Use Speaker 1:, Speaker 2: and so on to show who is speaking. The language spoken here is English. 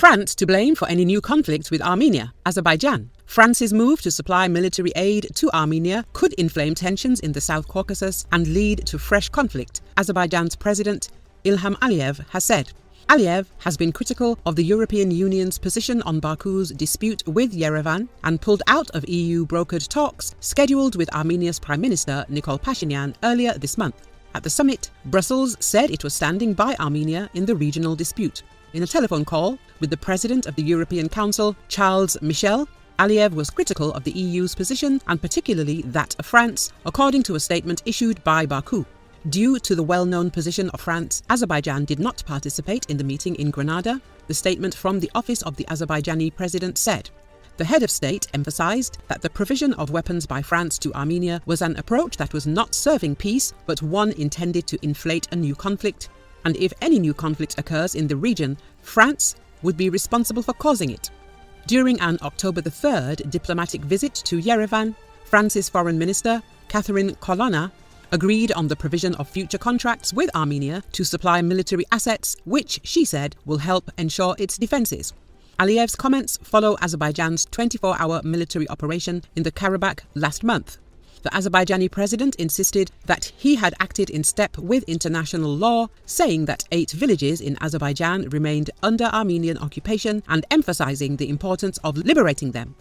Speaker 1: France to blame for any new conflict with Armenia, Azerbaijan. France's move to supply military aid to Armenia could inflame tensions in the South Caucasus and lead to fresh conflict, Azerbaijan's president Ilham Aliyev has said. Aliyev has been critical of the European Union's position on Baku's dispute with Yerevan and pulled out of EU-brokered talks scheduled with Armenia's Prime Minister Nikol Pashinyan earlier this month. At the summit, Brussels said it was standing by Armenia in the regional dispute. In a telephone call with the President of the European Council, Charles Michel, Aliyev was critical of the EU's position and particularly that of France, according to a statement issued by Baku. Due to the well-known position of France, Azerbaijan did not participate in the meeting in Granada, the statement from the office of the Azerbaijani president said. The head of state emphasized that the provision of weapons by France to Armenia was an approach that was not serving peace, but one intended to inflate a new conflict. And if any new conflict occurs in the region, France would be responsible for causing it. During an October 3rd diplomatic visit to Yerevan, France's Foreign Minister, Catherine Colonna, agreed on the provision of future contracts with Armenia to supply military assets, which, she said, will help ensure its defences. Aliyev's comments follow Azerbaijan's 24-hour military operation in the Karabakh last month. The Azerbaijani president insisted that he had acted in step with international law, saying that 8 villages in Azerbaijan remained under Armenian occupation and emphasizing the importance of liberating them.